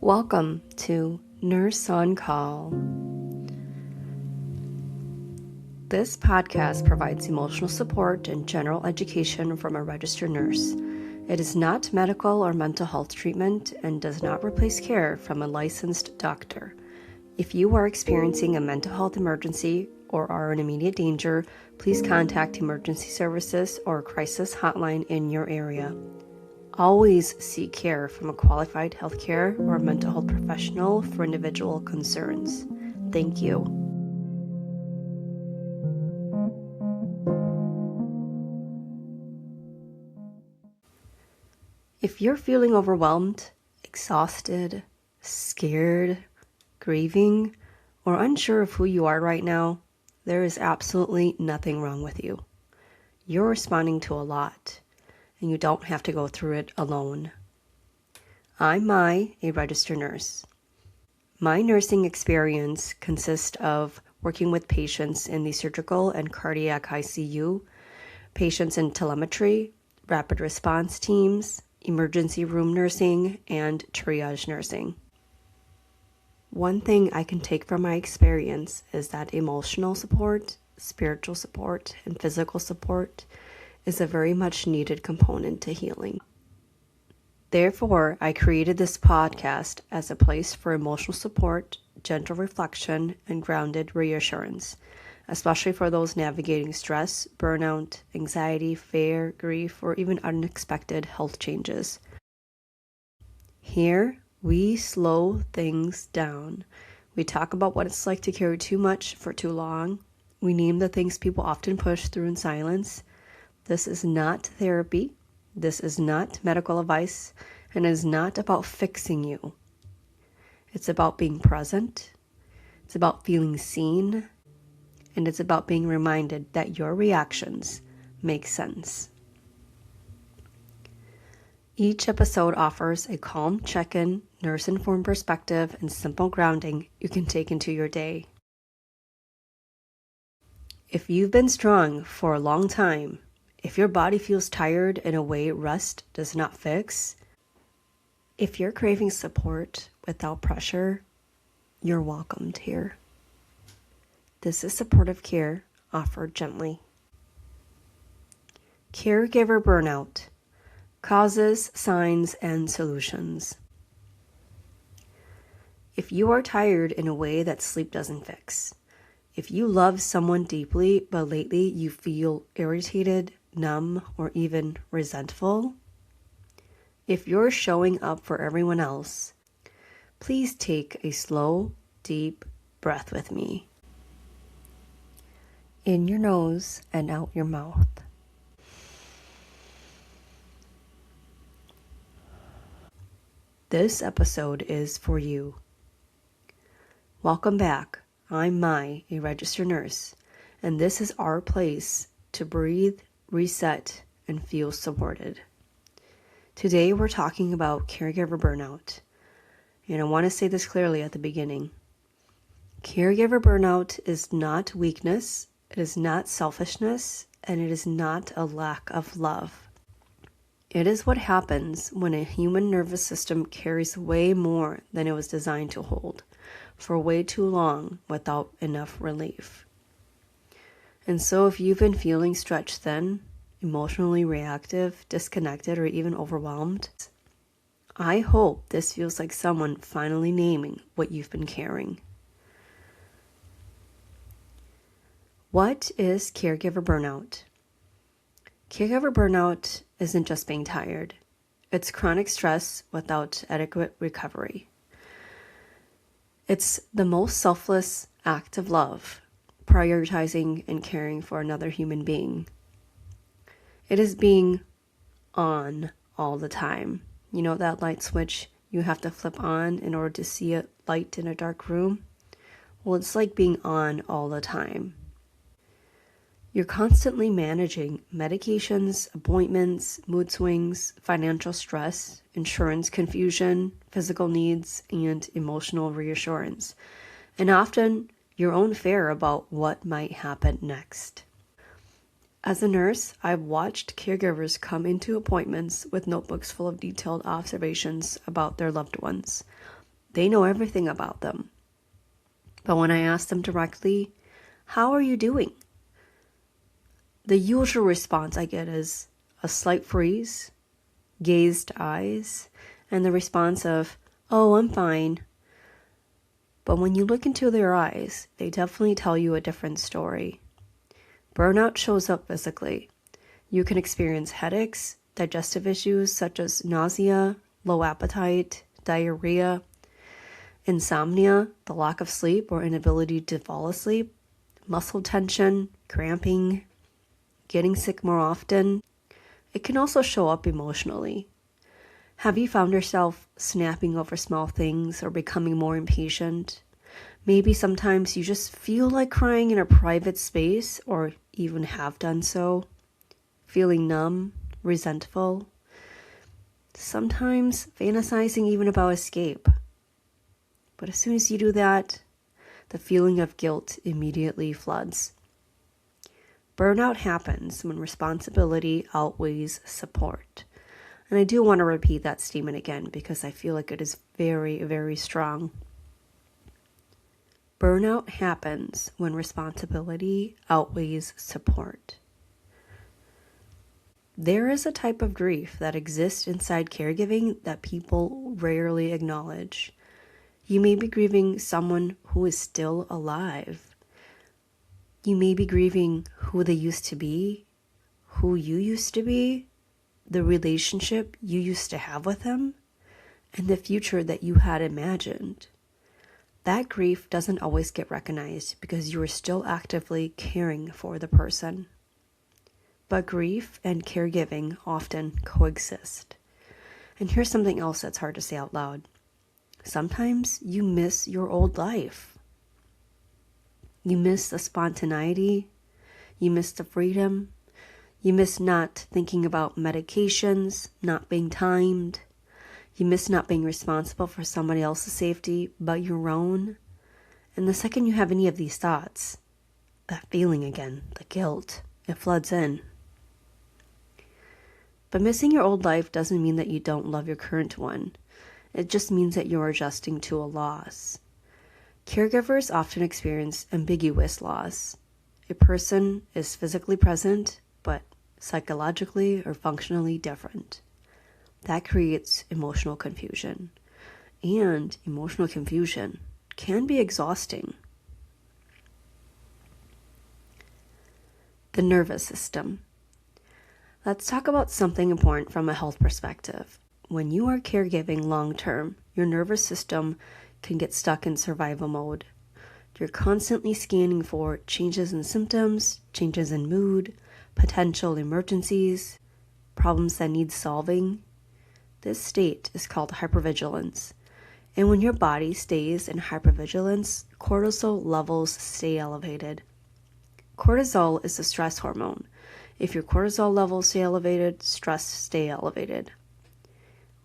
Welcome to Nurse on Call. This podcast provides emotional support and general education from a registered nurse. It is not medical or mental health treatment and does not replace care from a licensed doctor. If you are experiencing a mental health emergency or are in immediate danger, please contact emergency services or crisis hotline in your area. Always seek care from a qualified healthcare or mental health professional for individual concerns. Thank you. If you're feeling overwhelmed, exhausted, scared, grieving, or unsure of who you are right now, there is absolutely nothing wrong with you. You're responding to a lot, and you don't have to go through it alone. I'm Mai, a registered nurse. My nursing experience consists of working with patients in the surgical and cardiac ICU, patients in telemetry, rapid response teams, emergency room nursing, and triage nursing. One thing I can take from my experience is that emotional support, spiritual support, and physical support is a very much needed component to healing. Therefore, I created this podcast as a place for emotional support, gentle reflection, and grounded reassurance, especially for those navigating stress, burnout, anxiety, fear, grief, or even unexpected health changes. Here, we slow things down. We talk about what it's like to carry too much for too long. We name the things people often push through in silence. This is not therapy, this is not medical advice, and it is not about fixing you. It's about being present, it's about feeling seen, and it's about being reminded that your reactions make sense. Each episode offers a calm check-in, nurse-informed perspective, and simple grounding you can take into your day. If you've been strong for a long time, if your body feels tired in a way rest does not fix, if you're craving support without pressure, you're welcomed here. This is supportive care offered gently. Caregiver Burnout: Causes, Signs, and Solutions. If you are tired in a way that sleep doesn't fix, if you love someone deeply but lately you feel irritated, numb, or even resentful, if you're showing up for everyone else, please take a slow, deep breath with me. In your nose and out your mouth. This episode is for you. Welcome back. I'm Mai, a registered nurse, and this is our place to breathe, reset, and feel supported. Today we're talking about caregiver burnout, and I want to say this clearly at the beginning. Caregiver burnout is not weakness, it is not selfishness, and it is not a lack of love. It is what happens when a human nervous system carries way more than it was designed to hold for way too long without enough relief. And so if you've been feeling stretched thin, emotionally reactive, disconnected, or even overwhelmed, I hope this feels like someone finally naming what you've been carrying. What is caregiver burnout? Caregiver burnout isn't just being tired. It's chronic stress without adequate recovery. It's the most selfless act of love, prioritizing and caring for another human being. It is being on all the time. You know that light switch you have to flip on in order to see a light in a dark room? Well, it's like being on all the time. You're constantly managing medications, appointments, mood swings, financial stress, insurance confusion, physical needs, and emotional reassurance, and often your own fear about what might happen next. As a nurse, I've watched caregivers come into appointments with notebooks full of detailed observations about their loved ones. They know everything about them. But when I ask them directly, how are you doing? The usual response I get is a slight freeze, gazed eyes, and the response of, oh, I'm fine. But when you look into their eyes, they definitely tell you a different story. Burnout shows up physically. You can experience headaches, digestive issues such as nausea, low appetite, diarrhea, insomnia, the lack of sleep or inability to fall asleep, muscle tension, cramping, getting sick more often. It can also show up emotionally. Have you found yourself snapping over small things or becoming more impatient? Maybe sometimes you just feel like crying in a private space or even have done so. Feeling numb, resentful. Sometimes fantasizing even about escape. But as soon as you do that, the feeling of guilt immediately floods. Burnout happens when responsibility outweighs support. And I do want to repeat that statement again because I feel like it is very, very strong. Burnout happens when responsibility outweighs support. There is a type of grief that exists inside caregiving that people rarely acknowledge. You may be grieving someone who is still alive. You may be grieving who they used to be, who you used to be, the relationship you used to have with them, and the future that you had imagined. That grief doesn't always get recognized because you are still actively caring for the person. But grief and caregiving often coexist. And here's something else that's hard to say out loud. Sometimes you miss your old life. You miss the spontaneity. You miss the freedom. You miss not thinking about medications, not being timed. You miss not being responsible for somebody else's safety but your own. And the second you have any of these thoughts, that feeling again, the guilt, it floods in. But missing your old life doesn't mean that you don't love your current one. It just means that you're adjusting to a loss. Caregivers often experience ambiguous loss. A person is physically present, but psychologically or functionally different. That creates emotional confusion. And emotional confusion can be exhausting. The nervous system. Let's talk about something important from a health perspective. When you are caregiving long term, your nervous system can get stuck in survival mode. You're constantly scanning for changes in symptoms, changes in mood, potential emergencies, problems that need solving. This state is called hypervigilance. And when your body stays in hypervigilance, cortisol levels stay elevated. Cortisol is a stress hormone. If your cortisol levels stay elevated, stress stay elevated.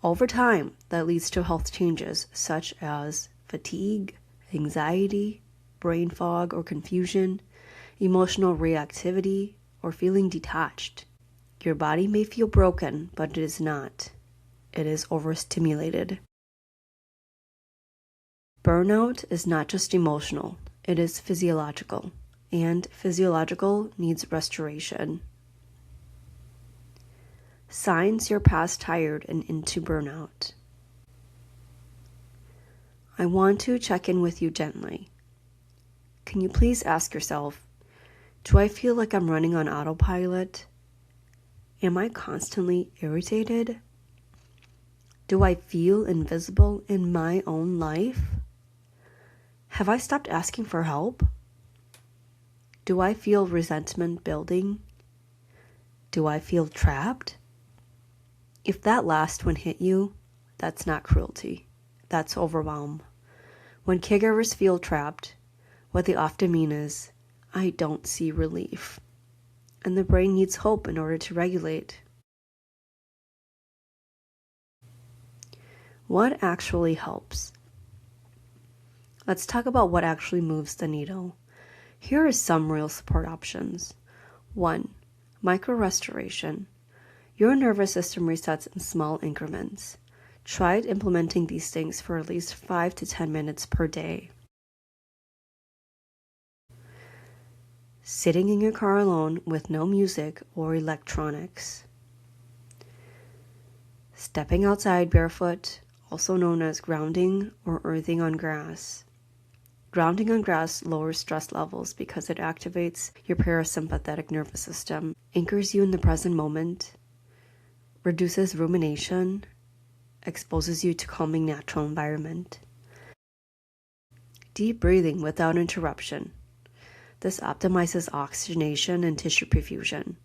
Over time, that leads to health changes such as fatigue, anxiety, brain fog or confusion, emotional reactivity, or feeling detached. Your body may feel broken, but it is not. It is overstimulated. Burnout is not just emotional, it is physiological, and physiological needs restoration. Signs you're past tired and into burnout. I want to check in with you gently. Can you please ask yourself, do I feel like I'm running on autopilot? Am I constantly irritated? Do I feel invisible in my own life? Have I stopped asking for help? Do I feel resentment building? Do I feel trapped? If that last one hit you, that's not cruelty. That's overwhelm. When caregivers feel trapped, what they often mean is, I don't see relief. And the brain needs hope in order to regulate. What actually helps? Let's talk about what actually moves the needle. Here are some real support options. 1. Micro restoration. Your nervous system resets in small increments. Try implementing these things for at least 5 to 10 minutes per day. Sitting in your car alone with no music or electronics. Stepping outside barefoot, also known as grounding or earthing on grass. Grounding on grass lowers stress levels because it activates your parasympathetic nervous system, anchors you in the present moment, reduces rumination, exposes you to calming natural environment. Deep breathing without interruption. This optimizes oxygenation and tissue perfusion.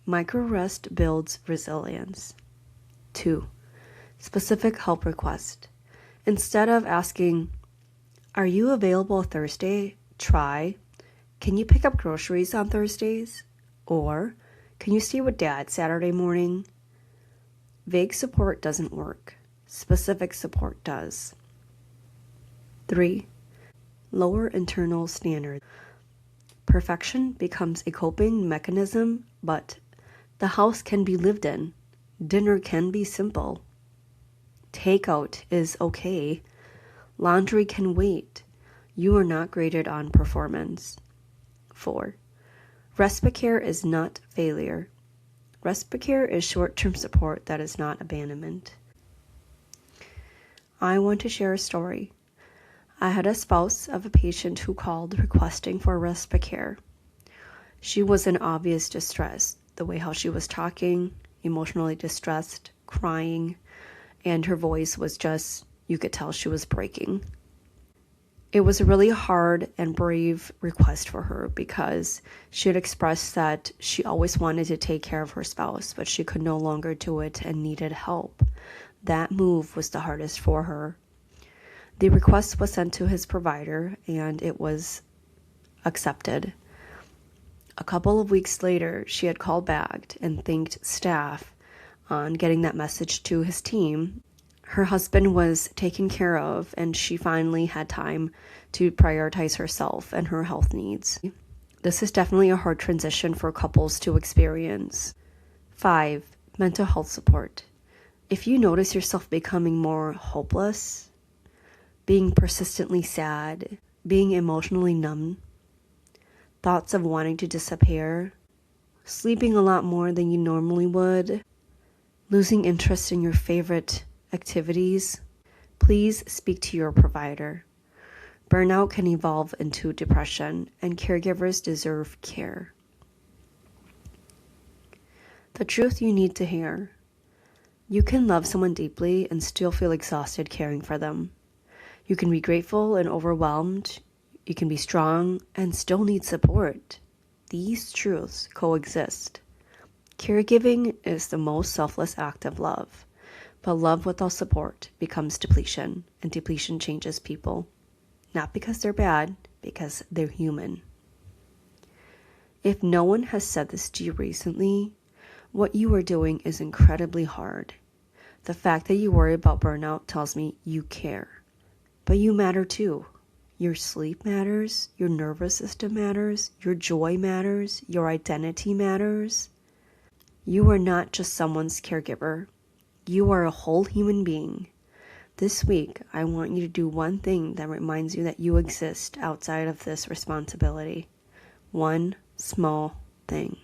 Micro rest builds resilience. 2. Specific help request. Instead of asking, "Are you available Thursday?" try, "Can you pick up groceries on Thursdays?" Or, "Can you stay with Dad Saturday morning?" Vague support doesn't work. Specific support does. 3. Lower internal standards. Perfection becomes a coping mechanism, but the house can be lived in. Dinner can be simple. Takeout is okay. Laundry can wait. You are not graded on performance. 4. Respite care is not failure. Respite care is short-term support that is not abandonment. I want to share a story. I had a spouse of a patient who called requesting for respite care. She was in obvious distress, the way how she was talking, emotionally distressed, crying, and her voice was just, you could tell she was breaking. It was a really hard and brave request for her because she had expressed that she always wanted to take care of her spouse, but she could no longer do it and needed help. That move was the hardest for her. The request was sent to his provider and it was accepted. A couple of weeks later, she had called back and thanked staff on getting that message to his team. Her husband was taken care of and she finally had time to prioritize herself and her health needs. This is definitely a hard transition for couples to experience. 5. Mental health support. If you notice yourself becoming more hopeless, being persistently sad, being emotionally numb, thoughts of wanting to disappear, sleeping a lot more than you normally would, losing interest in your favorite activities, please speak to your provider. Burnout can evolve into depression, and caregivers deserve care. The truth you need to hear. You can love someone deeply and still feel exhausted caring for them. You can be grateful and overwhelmed. You can be strong and still need support. These truths coexist. Caregiving is the most selfless act of love, but love without support becomes depletion, and depletion changes people. Not because they're bad, because they're human. If no one has said this to you recently, what you are doing is incredibly hard. The fact that you worry about burnout tells me you care. But you matter too. Your sleep matters, your nervous system matters, your joy matters, your identity matters. You are not just someone's caregiver. You are a whole human being. This week, I want you to do one thing that reminds you that you exist outside of this responsibility. One small thing.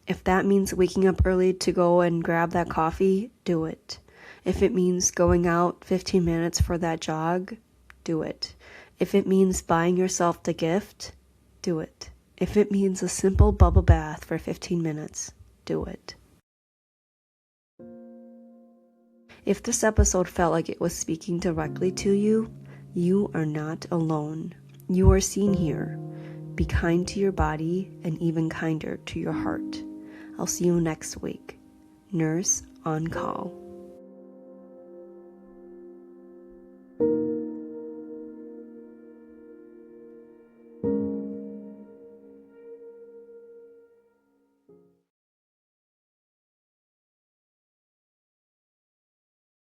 If that means waking up early to go and grab that coffee, do it. If it means going out 15 minutes for that jog, do it. If it means buying yourself the gift, do it. If it means a simple bubble bath for 15 minutes, do it. If this episode felt like it was speaking directly to you, you are not alone. You are seen here. Be kind to your body and even kinder to your heart. I'll see you next week. Nurse on call.